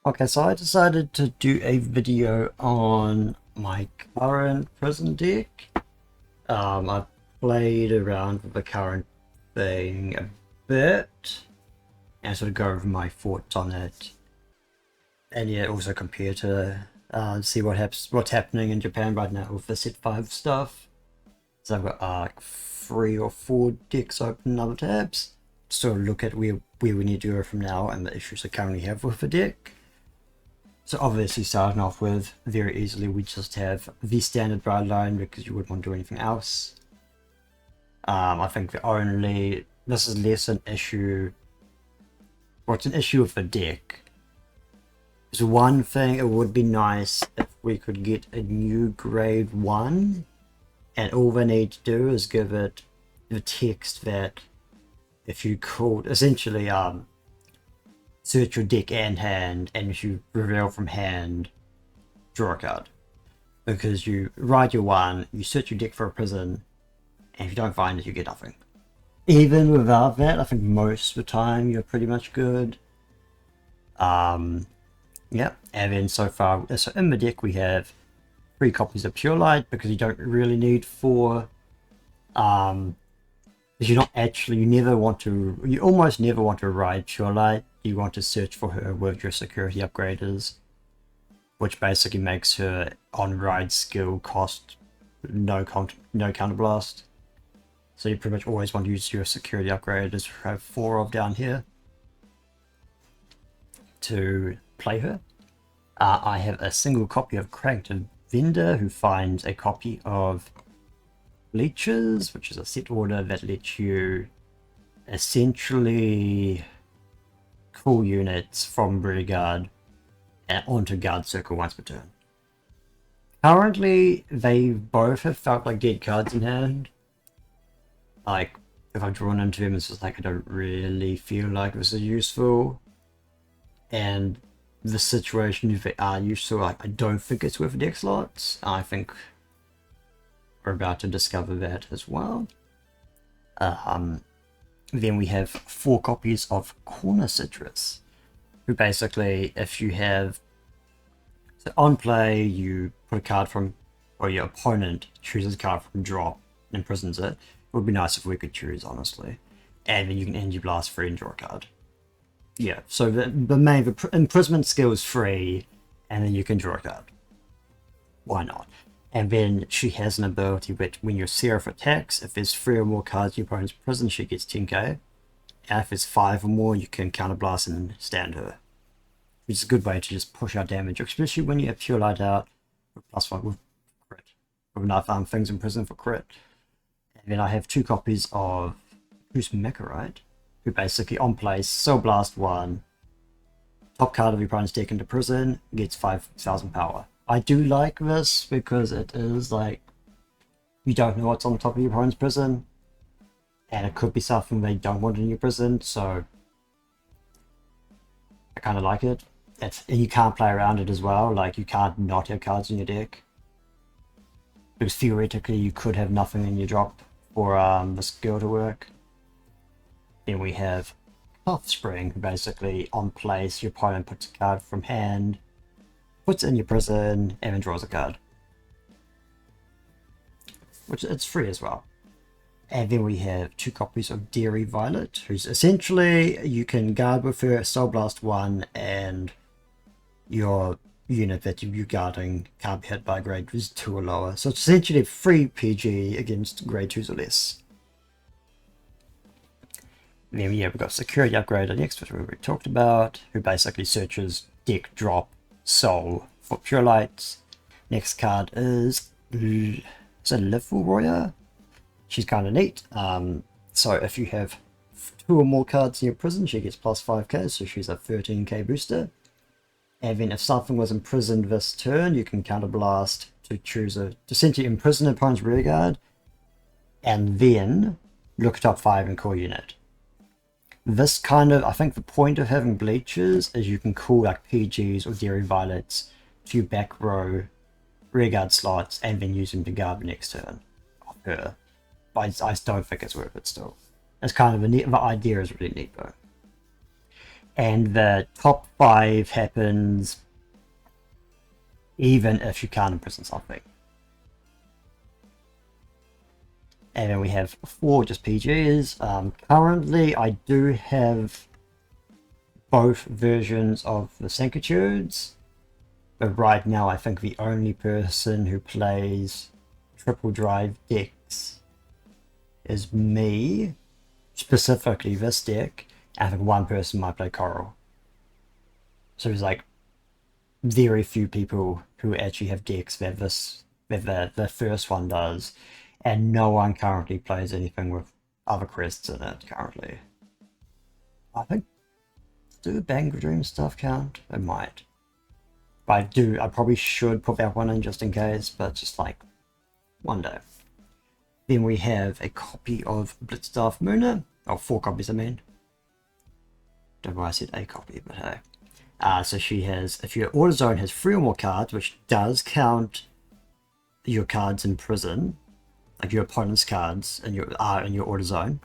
Okay, so I decided to do a video on my current prison deck. I've played around with the current thing a bit and sort of go over my thoughts on it. And yeah, also compare to see what's happening in Japan right now with the set 5 stuff. So I've got like 3 or 4 decks open in other tabs. So look at where we need to go from now and the issues I currently have with the deck. So obviously starting off with, very easily we just have the standard bright line because you wouldn't want to do anything else. I think this is less an issue, or it's an issue with the deck. So one thing, it would be nice if we could get a new grade 1 and all they need to do is give it the text that if you called, essentially search your deck and hand, and if you reveal from hand, draw a card. Because you ride your 1, you search your deck for a prison, and if you don't find it, you get nothing. Even without that, I think most of the time you're pretty much good. Yeah, and then so far, so in the deck we have 3 copies of Pure Light because you don't really need 4. Because you almost never want to ride Pure Light. You want to search for her with your security upgraders, which basically makes her on-ride skill cost no counterblast. So you pretty much always want to use your security upgraders, we have 4 of down here, to play her. I have a single copy of Cracked Vendor who finds a copy of Leeches, which is a set order that lets you essentially call units from rear guard and onto guard circle once per turn. Currently, they both have felt like dead cards in hand. Like, if I've drawn into them, it's just like I don't really feel like this is useful. And the situation, if they are useful, like I don't think it's worth deck slots. I think we're about to discover that as well. Then we have 4 copies of Corner Citrus, who basically, if you have, so on play, you put a card from, or your opponent chooses a card from drop and imprisons it. It would be nice if we could choose, honestly. And then you can Energy Blast free and draw a card. Yeah, so the imprisonment skill is free, and then you can draw a card. Why not? And then she has an ability which, when your Seraph attacks, if there's 3 or more cards in your opponent's prison, she gets 10k. And if there's 5 or more, you can counterblast and stand her. Which is a good way to just push out damage, especially when you have Pure Light out with +1 with crit. With enough things in prison for crit. And then I have 2 copies of Who's Mekarite, who basically on play, Soul Blast 1, top card of your opponent's deck into prison, gets 5,000 power. I do like this because it is like, you don't know what's on top of your opponent's prison, and it could be something they don't want in your prison, so I kind of like it. And you can't play around it as well, like you can't not have cards in your deck. Because theoretically you could have nothing in your drop for the skill to work. Then we have Cloth Spring, who basically on place, your opponent puts a card from hand, puts it in your prison, and then draws a card. Which it's free as well. And then we have 2 copies of Dairy Violet, who's essentially, you can guard with her Soul Blast 1, and your unit that you're guarding can't be hit by grade 2 or lower. So it's essentially free PG against grade 2s or less. And then yeah, we've got Security Upgrader next, which we already talked about, who basically searches deck, drop, soul for Pure Lights. Next card is a Liverpool Warrior. She's kind of neat. So if you have 2 or more cards in your prison, she gets +5k, so she's a 13k booster. And then if something was imprisoned this turn, you can counterblast to choose to essentially imprison an opponent's rearguard, and then look top 5 and call unit. This kind of, I think the point of having bleachers is you can call like PGs or Dairy Violets to your back row rearguard slots and then use them to guard the next turn of her. But I don't think it's worth it still. It's kind of a neat, the idea is really neat though. and the top 5 happens even if you can't imprison something. And then we have 4 just PGs. Currently, I do have both versions of the Sanctitudes, but right now I think the only person who plays triple drive decks is me, specifically this deck. I think one person might play Coral. So there's like very few people who actually have decks that the first one does, and no one currently plays anything with other crests in it currently. I think, do Bang Dream stuff count? It might. But I probably should put that one in just in case, but just like one day. Then we have a copy of Blitzstaff Mooner. Oh, 4 copies I mean. Don't know why I said a copy, but hey. So she has, if your order zone has 3 or more cards, which does count your cards in prison, like your opponent's cards in your order zone,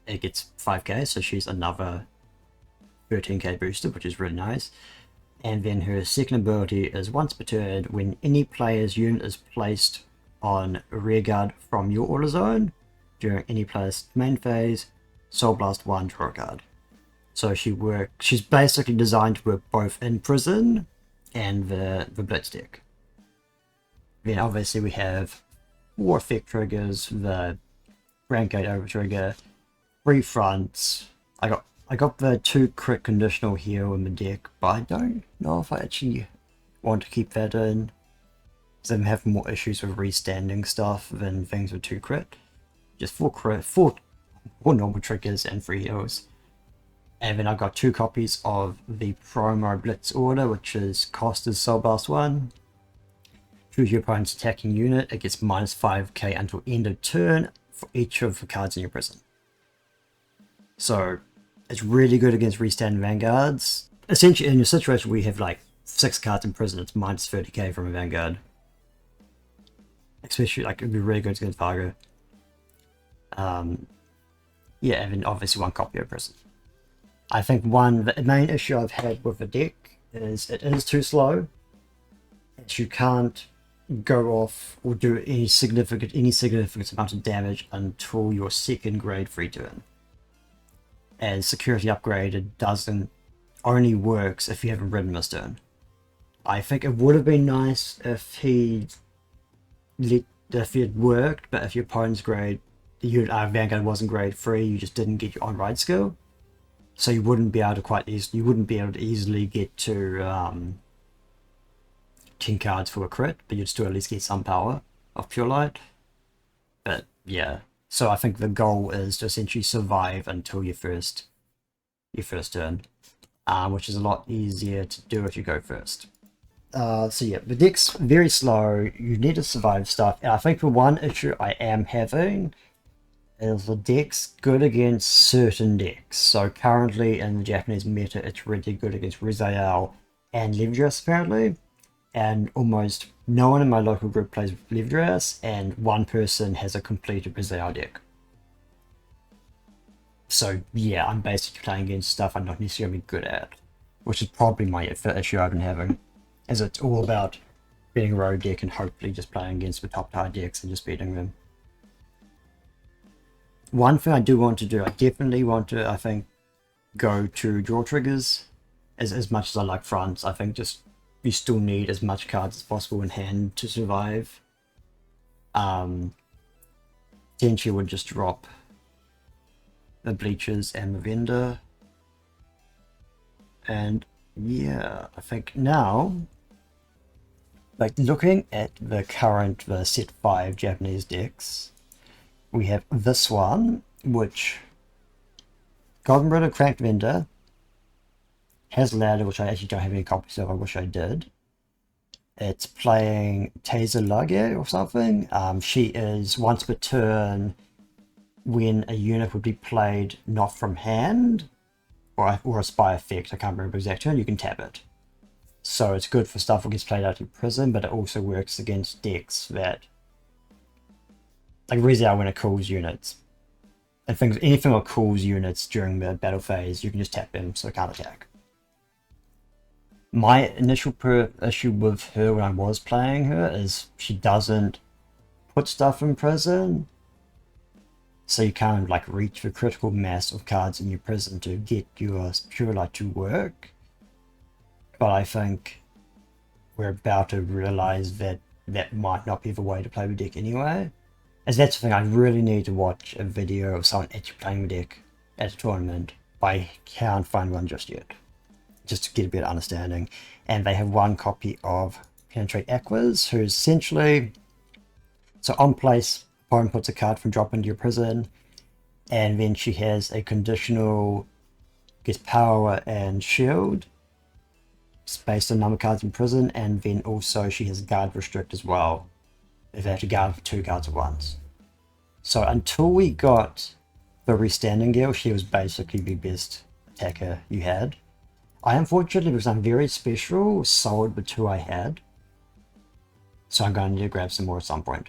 it gets 5k, so she's another 13k booster, which is really nice. And then her second ability is once per turn, when any player's unit is placed on rearguard from your order zone during any player's main phase, Soul Blast 1, draw a card. So she's basically designed to work both in prison and the Blitz deck. Then obviously we have 4 effect triggers, the rank 8 over trigger, 3 fronts. I got the 2 crit conditional heal in the deck, but I don't know if I actually want to keep that in, because I'm having more issues with restanding stuff than things with 2 crit. Just 4 normal triggers and 3 heals. And then I've got 2 copies of the promo Blitz order, which is cost is Soul Blast 1. Choose your opponent's attacking unit. It gets minus 5k until end of turn for each of the cards in your prison. So it's really good against restand Vanguards. Essentially, in your situation where you have like 6 cards in prison, it's minus 30k from a Vanguard. Especially, like, it'd be really good against Fargo. Yeah, and then obviously 1 copy of prison. I think the main issue I've had with the deck is it is too slow. As you can't go off or do any significant amount of damage until your 2nd grade free turn. And security upgraded only works if you haven't ridden this turn. I think it would have been nice if it worked, but if your opponent's grade, your Vanguard wasn't grade 3, you just didn't get your on-ride skill. So you wouldn't be able to easily get to 10 cards for a crit, but you'd still at least get some power of Pure Light. But yeah, so I think the goal is to essentially survive until your first turn, which is a lot easier to do if you go first. So yeah, the deck's very slow. You need to survive stuff, and I think the one issue I am having is the deck's good against certain decks. So currently in the Japanese meta, it's really good against Rizal and Livdras apparently, and almost no one in my local group plays Livdras, and 1 person has a completed Rizal deck. So yeah, I'm basically playing against stuff I'm not necessarily good at, which is probably my issue I've been having, as it's all about beating a road deck and hopefully just playing against the top tier decks and just beating them. One thing I do want to do, I definitely want to, I think, go to draw triggers as much as I like fronts. I think just you still need as much cards as possible in hand to survive. Potentially would just drop the Bleachers and the Vendor. And yeah, I think now, like looking at the set 5 Japanese decks, we have this one, which Golden Ritter Cracked Vendor has Ladder, which I actually don't have any copies of. I wish I did. It's playing Taser Lage or something. She is once per turn when a unit would be played not from hand or a spy effect. I can't remember the exact turn. You can tap it. So it's good for stuff that gets played out in prison, but it also works against decks that, like Rizal when it calls units. And things, anything that calls units during the battle phase, you can just tap them so they can't attack. My initial issue with her when I was playing her is she doesn't put stuff in prison. So you can't like reach the critical mass of cards in your prison to get your Pure Light to work. But I think we're about to realize that that might not be the way to play the deck anyway. As that's the thing, I really need to watch a video of someone actually playing the deck at a tournament, but I can't find one just yet. Just to get a better understanding. And they have one copy of Penetrate Aquas, who's essentially, so on place, opponent puts a card from drop into your prison, and then she has a conditional, gets power and shield. It's based on number of cards in prison, and then also she has guard restrict as well, if they have to guard for 2 cards at once. So until we got the Restanding Girl, she was basically the best attacker you had. I unfortunately, because I'm very special, sold the 2 I had. So I'm going to need to grab some more at some point.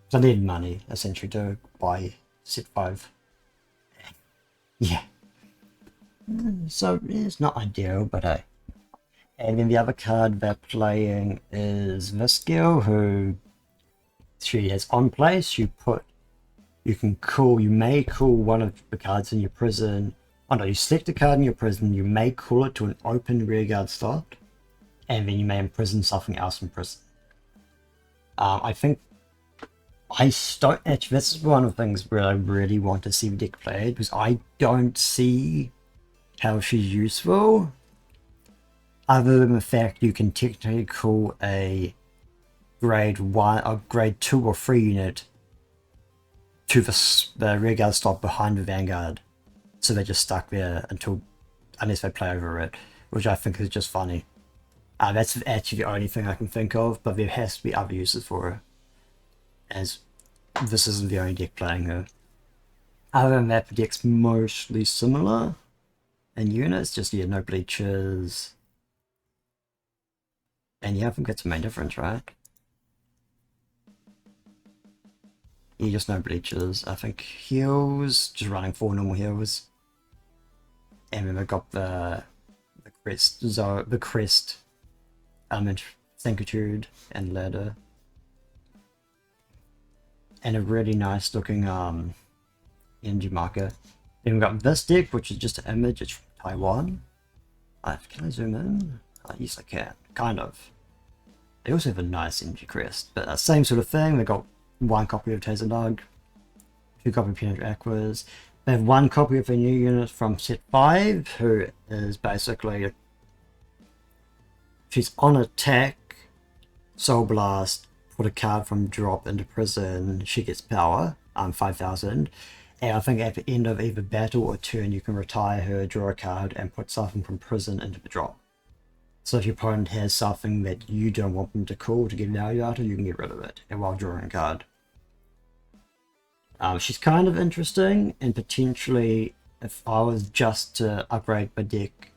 So I need money, essentially, to buy set 5. Yeah. So it's not ideal, but hey. And then the other card they're playing is this girl, who she has on place. You may call one of the cards in your prison. Oh no, you select a card in your prison, you may call it to an open rearguard slot, and then you may imprison something else in prison. I think this is one of the things where I really want to see the deck played, because I don't see how she's useful, other than the fact you can technically call a grade 1, or grade 2 or 3 unit to the rearguard slot behind the Vanguard. So they're just stuck there unless they play over it, which I think is just funny. That's actually the only thing I can think of, but there has to be other uses for her, as this isn't the only deck playing her. Other than that, the deck's mostly similar in units, just no bleachers. And yeah, I think that's the main difference, right? Yeah, just no bleachers. I think heals, just running 4 normal heals. And then we've got the crest, element, Thankitude, and ladder. And a really nice looking energy marker. Then we've got this deck, which is just an image. It's from Taiwan. Can I zoom in? Yes, I can. Kind of. They also have a nice energy crest, but same sort of thing. They've got 1 copy of Tasernog, 2 copy of Penetrate Aquas. They have 1 copy of a new unit from set 5, who is basically, she's on attack, Soul Blast, put a card from drop into prison, she gets power, 5,000. And I think at the end of either battle or turn, you can retire her, draw a card, and put something from prison into the drop. So if your opponent has something that you don't want them to call to get value out of, you can get rid of it, and while drawing a card. She's kind of interesting, and potentially, if I was just to upgrade my deck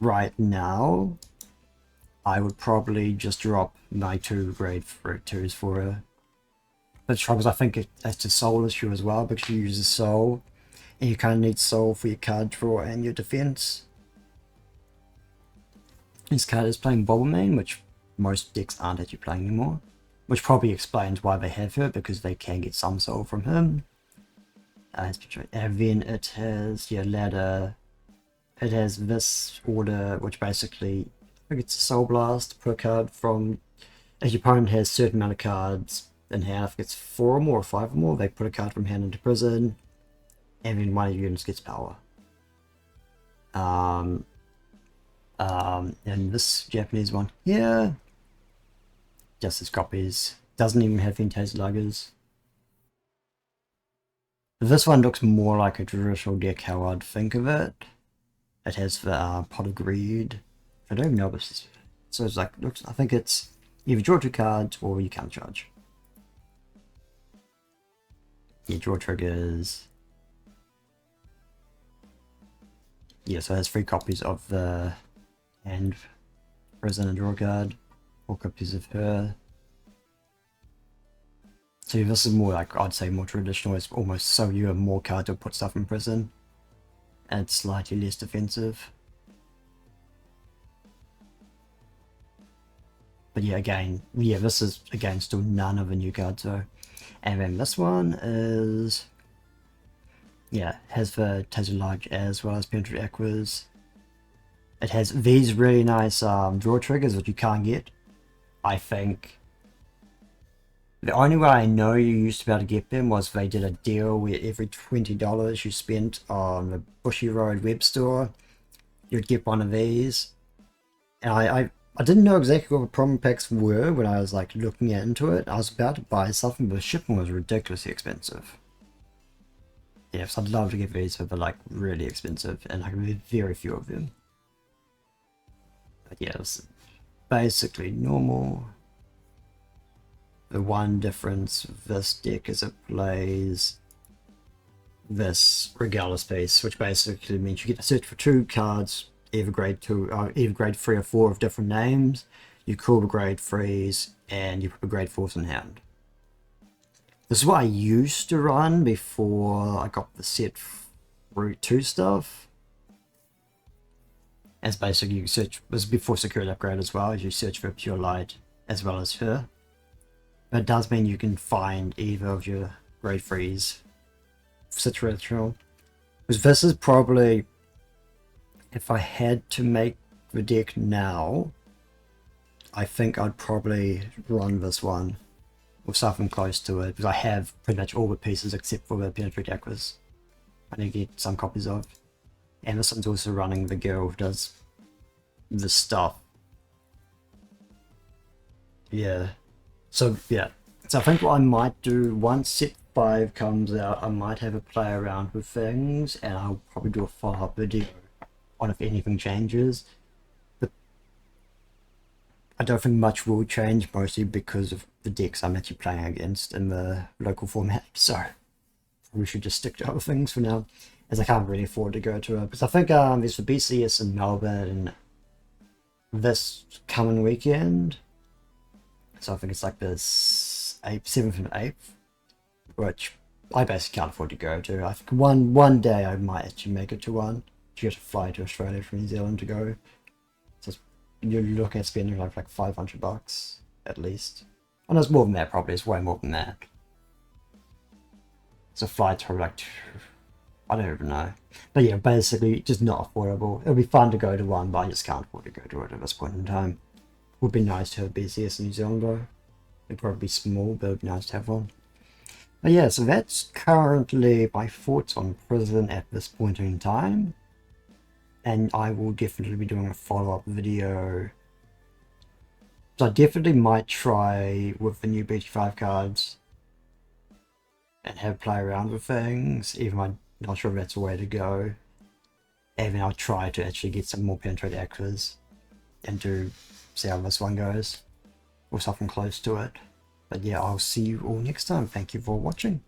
right now, I would probably just drop my 2 grade 2s for her. But the trouble is, I think it's a soul issue as well, because you use a soul, and you kind of need soul for your card draw and your defense. This card is playing Bobblemane, which most decks aren't actually playing anymore. Which probably explains why they have her, because they can get some soul from him. And then it has your ladder. It has this order, which basically, I think it's a Soul Blast, put a card from, if your opponent has a certain amount of cards in hand, if it's 4 or more or 5 or more, they put a card from hand into prison, and then one of your units gets power. And this Japanese one here, just as copies, doesn't even have any taste luggers. This one looks more like a traditional deck how I'd think of it. It has the Pot of Greed. I don't even know this is, so it's like, I think it's either draw 2 cards or you can't charge. Yeah, draw triggers. Yeah, so it has 3 copies of the hand, prison, and draw card. 4 copies of her. So this is more like, I'd say more traditional. It's almost so you have more cards to put stuff in prison. And it's slightly less defensive. But yeah, again, yeah, this is, again, still none of the new cards though. And then this one is, yeah, has the Taser Large as well as Penetrate Aquas. It has these really nice draw triggers that you can't get. I think the only way I know you used to be able to get them was they did a deal where every $20 you spent on the Bushy Road web store, you'd get one of these. And I didn't know exactly what the promo packs were when I was like looking into it. I was about to buy something, but the shipping was ridiculously expensive. Yes, I'd love to get these, but they're like really expensive, and like very few of them. But yeah, it's basically normal. The one difference with this deck is it plays this Regardless piece, which basically means you get to search for 2 cards, either grade 2, either grade 3 or 4 of different names. You call the grade 3s, and you put the grade 4s in hand. This is what I used to run before I got the set Route 2 stuff. As basically you search, this is before Security Upgrade as well, as you search for Pure Light as well as her. But it does mean you can find either of your grade 3s situational. Because this is probably, if I had to make the deck now, I think I'd probably run this one or something close to it, because I have pretty much all the pieces except for the Penetrate Aquas I need to get some copies of. And this one's also running the girl who does the stuff. Yeah. So yeah. So I think what I might do, once set 5 comes out, I might have a play around with things, and I'll probably do a follow-up video on if anything changes. But I don't think much will change, mostly because of the decks I'm actually playing against in the local format. So we should just stick to other things for now, as I can't really afford to go to it. Because I think there's the BCS in Melbourne this coming weekend. So I think it's like this 7th and 8th, which I basically can't afford to go to. I think one day I might actually make it to one. You have to fly to Australia from New Zealand to go. So you're looking at spending like $500 at least. And it's more than that probably, it's way more than that. So flights probably like, I don't even know. But yeah, basically just not affordable. It'll be fun to go to one, but I just can't afford to go to it at this point in time. Would be nice to have BCS in New Zealand though. It'd probably be small, but it'd be nice to have one. But yeah, so that's currently my thoughts on Prison at this point in time. And I will definitely be doing a follow-up video. So I definitely might try with the new BT5 cards and have play around with things, even though I'm not sure if that's the way to go. And then I'll try to actually get some more Penetrate Aquas and do see how this one goes, or something close to it. But yeah, I'll see you all next time. Thank you for watching.